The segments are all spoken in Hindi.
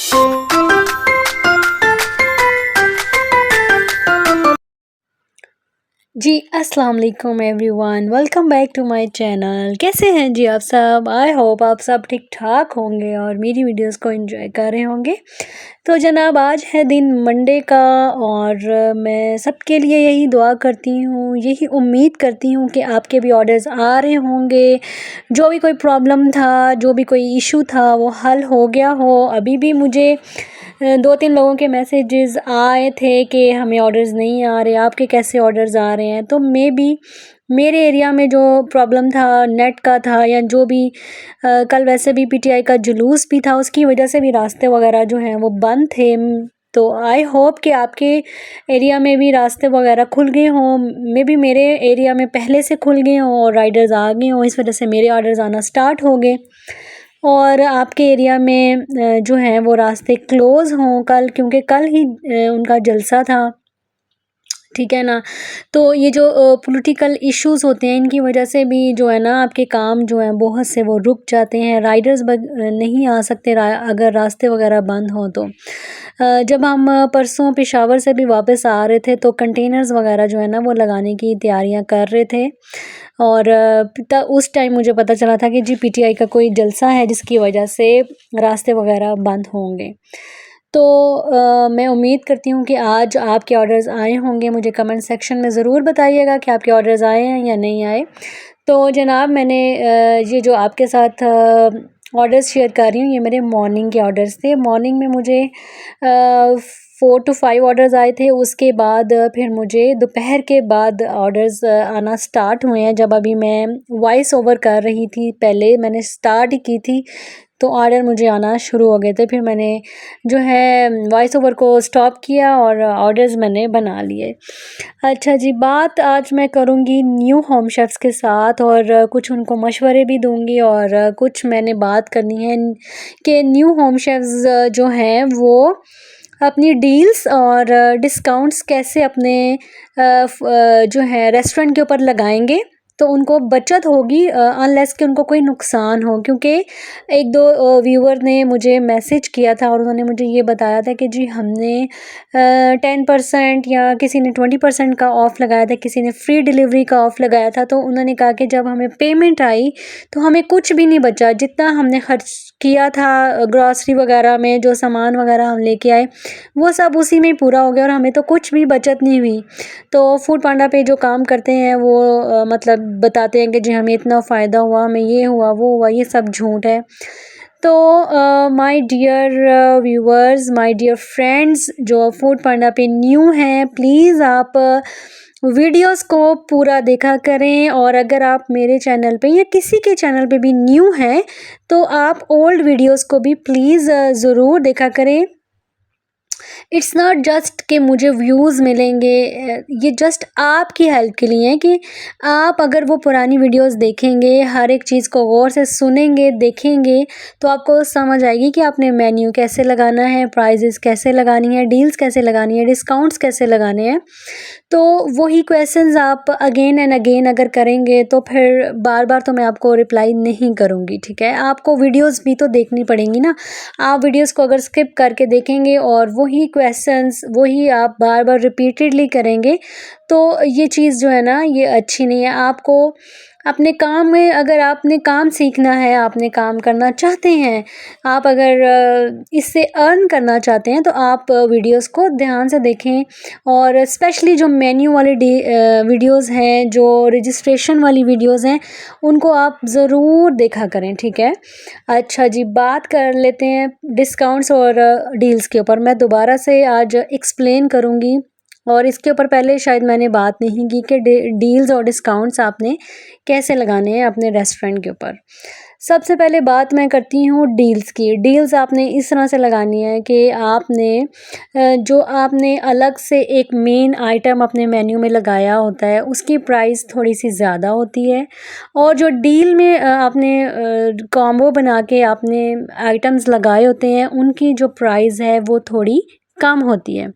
जी अस्सलाम वालेकुम everyone, welcome back to my channel. कैसे हैं जी आप सब? आई होप आप सब ठीक ठाक होंगे और मेरी वीडियोस को एंजॉय कर रहे होंगे। तो जनाब आज है दिन मंडे का और मैं सबके लिए यही दुआ करती हूँ, यही उम्मीद करती हूँ कि आपके भी ऑर्डर्स आ रहे होंगे। जो भी कोई प्रॉब्लम था, जो भी कोई इशू था वो हल हो गया हो। अभी भी मुझे 2-3 लोगों के मैसेजेस आए थे कि हमें ऑर्डर्स नहीं आ रहे, आपके कैसे ऑर्डर्स आ रहे हैं। तो मे बी मेरे एरिया में जो प्रॉब्लम था नेट का था या जो भी कल वैसे भी पीटीआई का जुलूस भी था, उसकी वजह से भी रास्ते वगैरह जो हैं वो बंद थे। तो आई होप कि आपके एरिया में भी रास्ते वगैरह खुल गए हों। मे बी मेरे एरिया में पहले से खुल गए हों और राइडर्स आ गए हों, इस वजह से मेरे ऑर्डर्स आना स्टार्ट हो गए। और आपके एरिया में जो हैं वो रास्ते क्लोज़ हों कल, क्योंकि कल ही उनका जलसा था, ठीक है ना। तो ये जो पॉलिटिकल इश्यूज़ होते हैं, इनकी वजह से भी जो है ना आपके काम जो हैं बहुत से वो रुक जाते हैं। राइडर्स नहीं आ सकते अगर रास्ते वगैरह बंद हों तो। जब हम परसों पेशावर से भी वापस आ रहे थे तो कंटेनर्स वगैरह जो है ना वो लगाने की तैयारियां कर रहे थे और उस टाइम मुझे पता चला था कि जी पीटीआई का कोई जलसा है जिसकी वजह से रास्ते वगैरह बंद होंगे। तो मैं उम्मीद करती हूँ कि आज आपके ऑर्डर्स आए होंगे। मुझे कमेंट सेक्शन में ज़रूर बताइएगा कि आपके ऑर्डर्स आए हैं या नहीं आए। तो जनाब मैंने ये जो आपके साथ ऑर्डर्स शेयर कर रही हूँ, ये मेरे मॉर्निंग के ऑर्डर्स थे। मॉर्निंग में मुझे 4 to 5 ऑर्डर्स आए थे। उसके बाद फिर मुझे दोपहर के बाद ऑर्डर्स आना स्टार्ट हुए हैं। जब अभी मैं वॉइस ओवर कर रही थी, पहले मैंने स्टार्ट ही की थी, तो ऑर्डर मुझे आना शुरू हो गए थे। फिर मैंने जो है वॉइस ओवर को स्टॉप किया और ऑर्डर्स मैंने बना लिए। अच्छा जी, बात आज मैं करूँगी न्यू होम शेफ़्स के साथ और कुछ उनको मशवरे भी दूँगी और कुछ मैंने बात करनी है कि न्यू होम शेफ़्स जो हैं वो अपनी डील्स और डिस्काउंट्स कैसे अपने जो है रेस्टोरेंट के ऊपर लगाएंगे तो उनको बचत होगी, अनलेस कि उनको कोई नुकसान हो। क्योंकि 1-2 व्यूअर ने मुझे मैसेज किया था और उन्होंने मुझे ये बताया था कि जी हमने 10% या किसी ने 20% का ऑफ़ लगाया था, किसी ने फ्री डिलीवरी का ऑफ़ लगाया था। तो उन्होंने कहा कि जब हमें पेमेंट आई तो हमें कुछ भी नहीं बचा, जितना हमने खर्च किया था ग्रॉसरी वगैरह में, जो सामान वगैरह हम लेके आए वो सब उसी में ही पूरा हो गया और हमें तो कुछ भी बचत नहीं हुई। तो फूड पांडा पे जो काम करते हैं वो मतलब बताते हैं कि जी हमें इतना फ़ायदा हुआ, हमें ये हुआ, वो हुआ, ये सब झूठ है। तो my dear viewers, my dear friends जो फूड पांडा पे न्यू हैं, प्लीज़ आप वीडियोस को पूरा देखा करें। और अगर आप मेरे चैनल पे या किसी के चैनल पे भी न्यू हैं तो आप ओल्ड वीडियोस को भी प्लीज़ ज़रूर देखा करें। इट्स नॉट जस्ट कि मुझे व्यूज़ मिलेंगे, ये जस्ट आपकी हेल्प के लिए है कि आप अगर वो पुरानी वीडियोस देखेंगे, हर एक चीज़ को गौर से सुनेंगे, देखेंगे, तो आपको समझ आएगी कि आपने मेन्यू कैसे लगाना है, प्राइजेस कैसे लगानी है, डील्स कैसे लगानी है, डिस्काउंट्स कैसे लगाने हैं। तो वही क्वेश्चंस आप अगेन एंड अगेन अगर करेंगे तो फिर बार बार तो मैं आपको रिप्लाई नहीं करूँगी, ठीक है। आपको वीडियोस भी तो देखनी पड़ेंगी ना। आप वीडियोस को अगर स्किप करके देखेंगे और वही क्वेश्चंस वही आप बार बार रिपीटेडली करेंगे तो ये चीज़ जो है ना ये अच्छी नहीं है। आपको अपने काम में, अगर आपने काम सीखना है, आपने काम करना चाहते हैं, आप अगर इससे अर्न करना चाहते हैं तो आप वीडियोस को ध्यान से देखें। और स्पेशली जो मेन्यू वाली वीडियोस हैं, जो रजिस्ट्रेशन वाली वीडियोस हैं, उनको आप ज़रूर देखा करें, ठीक है। अच्छा जी, बात कर लेते हैं डिस्काउंट्स और डील्स के ऊपर। मैं दोबारा से आज एक्सप्लेन करूँगी और इसके ऊपर पहले शायद मैंने बात नहीं की कि डील्स और डिस्काउंट्स आपने कैसे लगाने हैं अपने रेस्टोरेंट के ऊपर। सबसे पहले बात मैं करती हूँ डील्स की। डील्स आपने इस तरह से लगानी है कि आपने जो आपने अलग से एक मेन आइटम अपने मेन्यू में लगाया होता है उसकी प्राइस थोड़ी सी ज़्यादा होती है और जो डील में आपने कॉम्बो बना के आपने आइटम्स लगाए होते हैं उनकी जो प्राइस है वो थोड़ी कम होती है,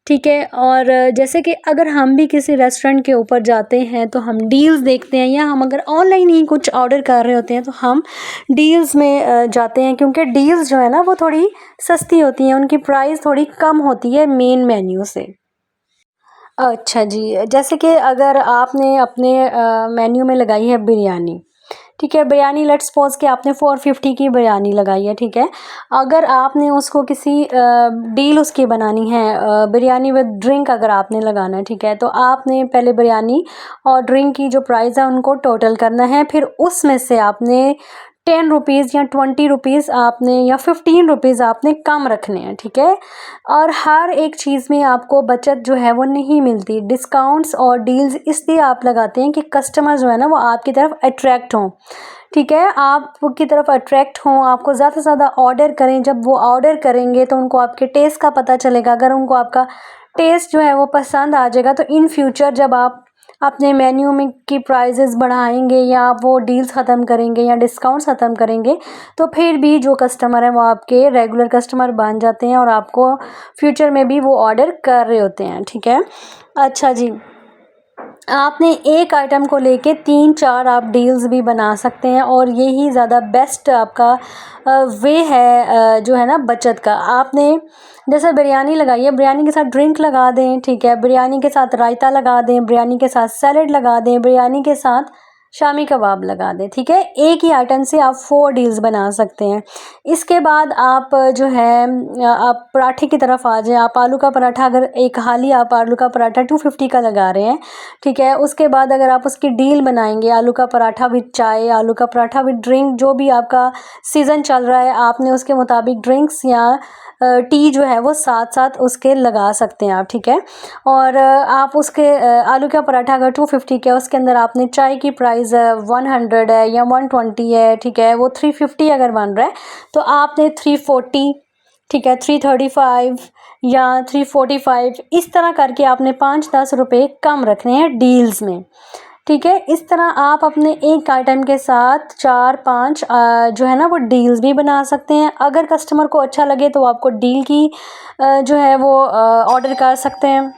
ठीक है। और जैसे कि अगर हम भी किसी रेस्टोरेंट के ऊपर जाते हैं तो हम डील्स देखते हैं, या हम अगर ऑनलाइन ही कुछ ऑर्डर कर रहे होते हैं तो हम डील्स में जाते हैं, क्योंकि डील्स जो है ना वो थोड़ी सस्ती होती हैं, उनकी प्राइस थोड़ी कम होती है मेन मेन्यू से। अच्छा जी, जैसे कि अगर आपने अपने मेन्यू में लगाई है बिरयानी, ठीक है, बिरयानी लेट्स सपोज़ कि आपने 450 की बिरयानी लगाई है, ठीक है। अगर आपने उसको किसी डील उसकी बनानी है, बिरयानी विद ड्रिंक अगर आपने लगाना है, ठीक है, तो आपने पहले बिरयानी और ड्रिंक की जो प्राइस है उनको टोटल करना है, फिर उसमें से आपने 10 रुपीज़ या 20 रुपीज़ आपने या 15 रुपीज़ आपने कम रखने हैं, ठीक है। और हर एक चीज़ में आपको बचत जो है वो नहीं मिलती। डिस्काउंट्स और डील्स इसलिए आप लगाते हैं कि कस्टमर जो है ना वो आपकी तरफ अट्रैक्ट हों, ठीक है, आपकी तरफ अट्रैक्ट हों, आपको ज़्यादा से ज़्यादा ऑर्डर करें। जब वो ऑर्डर करेंगे तो उनको आपके टेस्ट का पता चलेगा। अगर उनको आपका टेस्ट जो है वो पसंद आ जाएगा तो इन फ्यूचर जब आप अपने मेन्यू में की प्राइजेज़ बढ़ाएंगे या आप वो डील्स ख़त्म करेंगे या डिस्काउंट्स ख़त्म करेंगे, तो फिर भी जो कस्टमर हैं वो आपके रेगुलर कस्टमर बन जाते हैं और आपको फ्यूचर में भी वो ऑर्डर कर रहे होते हैं, ठीक है। अच्छा जी, आपने एक आइटम को लेके 3-4 आप डील्स भी बना सकते हैं, और यही ज़्यादा बेस्ट आपका वे है जो है ना बचत का। आपने जैसे बिरयानी लगाई है, बिरयानी के साथ ड्रिंक लगा दें, ठीक है, बिरयानी के साथ रायता लगा दें, बिरयानी के साथ सैलेड लगा दें, बिरयानी के साथ शामी कबाब लगा दें, ठीक है। एक ही आइटम से आप 4 डील्स बना सकते हैं। इसके बाद आप जो है आप पराठे की तरफ आ जाएँ। आप आलू का पराठा, अगर एक हाली आप आलू का पराठा 250 का लगा रहे हैं, ठीक है, उसके बाद अगर आप उसकी डील बनाएंगे, आलू का पराठा विद चाय, आलू का पराठा विद ड्रिंक, जो भी आपका सीज़न चल रहा है आपने उसके मुताबिक ड्रिंक्स या टी जो है वो साथ साथ उसके लगा सकते हैं आप, ठीक है। और आप उसके आलू का पराठा अगर 250 का है, उसके अंदर आपने चाय की प्राइस 100 है या 120 है, ठीक है, वो 350 अगर बन रहा है तो आपने 340, ठीक है, 335 या 345, इस तरह करके आपने 5-10 रुपये कम रखने हैं डील्स में, ठीक है। इस तरह आप अपने एक आइटम के साथ 4-5 जो है ना वो डील्स भी बना सकते हैं। अगर कस्टमर को अच्छा लगे तो आपको डील की जो है वो ऑर्डर कर सकते हैं,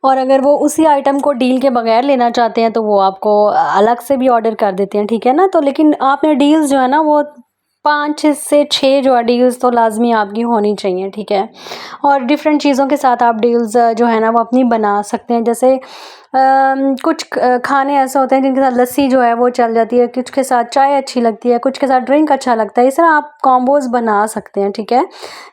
और अगर वो उसी आइटम को डील के बगैर लेना चाहते हैं तो वो आपको अलग से भी ऑर्डर कर देते हैं, ठीक है ना। तो लेकिन आपने डील्स जो है ना वो 5 से 6 जो है डील्स तो लाजमी आपकी होनी चाहिए, ठीक है। और डिफरेंट चीज़ों के साथ आप डील्स जो है ना वो अपनी बना सकते हैं। जैसे कुछ खाने ऐसे होते हैं जिनके साथ लस्सी जो है वो चल जाती है, कुछ के साथ चाय अच्छी लगती है, कुछ के साथ ड्रिंक अच्छा लगता है। इस तरह आप कॉम्बोज बना सकते हैं, ठीक है।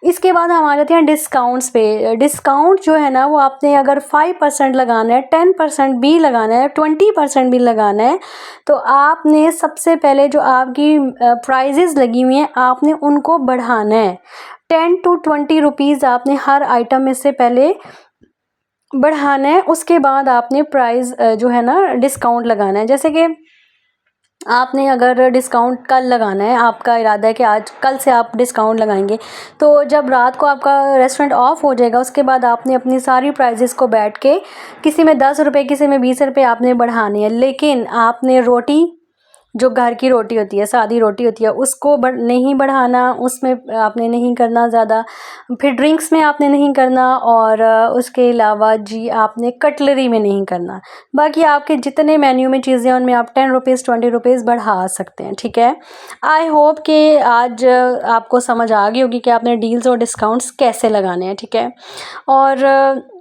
इसके बाद हम आ जाते हैं डिस्काउंट्स पे। डिस्काउंट जो है ना वो आपने अगर 5% लगाना है, 10% भी लगाना है, 20% भी लगाना है, तो आपने सबसे पहले जो आपकी प्राइजेज़ लगी हुई हैं आपने उनको बढ़ाना है। 10 to 20 रुपीज़ आपने हर आइटम में से पहले बढ़ाना है, उसके बाद आपने प्राइस जो है ना डिस्काउंट लगाना है। जैसे कि आपने अगर डिस्काउंट कल लगाना है, आपका इरादा है कि आज कल से आप डिस्काउंट लगाएंगे, तो जब रात को आपका रेस्टोरेंट ऑफ हो जाएगा उसके बाद आपने अपनी सारी प्राइजेस को बैठ के किसी में 10 रुपये, किसी में 20 रुपये आपने बढ़ाने हैं। लेकिन आपने रोटी, जो घर की रोटी होती है, सादी रोटी होती है, उसको नहीं बढ़ाना, उसमें आपने नहीं करना ज़्यादा। फिर ड्रिंक्स में आपने नहीं करना, और उसके अलावा जी आपने कटलरी में नहीं करना। बाकी आपके जितने मेन्यू में चीज़ें हैं उनमें आप 10 रुपीज़ 20 रुपीज़ बढ़ा सकते हैं, ठीक है। आई होप कि आज आपको समझ आ गई होगी कि आपने डील्स और डिस्काउंट्स कैसे लगाने हैं, ठीक है। और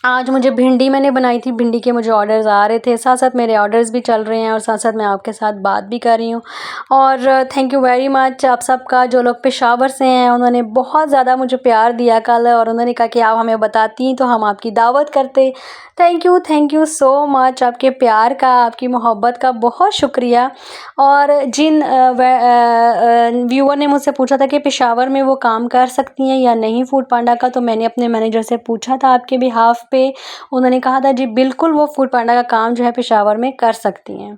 आज मुझे भिंडी मैंने बनाई थी, भिंडी के मुझे ऑर्डर्स आ रहे थे, साथ साथ मेरे ऑर्डर्स भी चल रहे हैं, और साथ साथ मैं आपके साथ बात भी कर रही हूँ। और थैंक यू वेरी मच आप सबका। जो लोग पेशावर से हैं उन्होंने बहुत ज़्यादा मुझे प्यार दिया कल, और उन्होंने कहा कि आप हमें बताती तो हम आपकी दावत करते। Thank you so much. आपके प्यार का, आपकी मोहब्बत का बहुत शुक्रिया। और जिन व्यूअर ने मुझसे पूछा था कि पेशावर में वो काम कर सकती हैं या नहीं फूड पांडा का, तो मैंने अपने मैनेजर से पूछा था आपके बिहाफ पे, उन्होंने कहा था जी बिल्कुल वो फूड पांडा का काम जो है पेशावर में कर सकती हैं।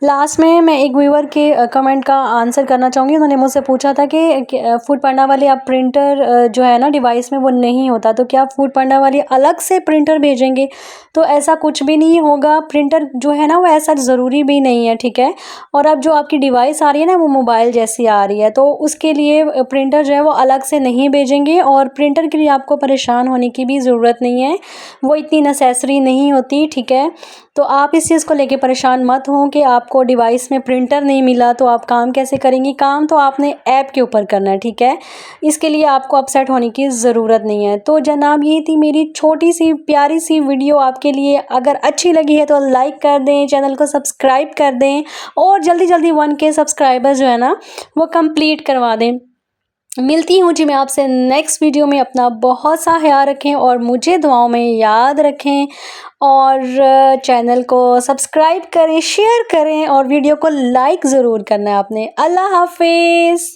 लास्ट में मैं एक व्यूअर के कमेंट का आंसर करना चाहूँगी। उन्होंने मुझसे पूछा था कि फूड पांडा वाले आप प्रिंटर जो है ना डिवाइस में वो नहीं होता, तो क्या फूड पांडा वाले अलग से प्रिंटर भेजेंगे? तो ऐसा कुछ भी नहीं होगा। प्रिंटर जो है ना वो ऐसा ज़रूरी भी नहीं है, ठीक है। और अब जो आपकी डिवाइस आ रही है ना वो मोबाइल जैसी आ रही है, तो उसके लिए प्रिंटर जो है वो अलग से नहीं भेजेंगे। और प्रिंटर के लिए आपको परेशान होने की भी ज़रूरत नहीं है, वो इतनी नेसेसरी नहीं होती, ठीक है। तो आप इस चीज़ को लेके परेशान मत हों कि आपको डिवाइस में प्रिंटर नहीं मिला तो आप काम कैसे करेंगी। काम तो आपने ऐप के ऊपर करना है, ठीक है। इसके लिए आपको अपसेट होने की ज़रूरत नहीं है। तो जनाब ये थी मेरी छोटी सी प्यारी सी वीडियो आपके लिए। अगर अच्छी लगी है तो लाइक कर दें, चैनल को सब्सक्राइब कर दें और जल्दी जल्दी 1K सब्सक्राइबर जो है ना वो कंप्लीट करवा दें। मिलती हूँ जी मैं आपसे नेक्स्ट वीडियो में। अपना बहुत सा ख्याल रखें और मुझे दुआओं में याद रखें। और चैनल को सब्सक्राइब करें, शेयर करें और वीडियो को लाइक ज़रूर करना है आपने। अल्लाह हाफिज़।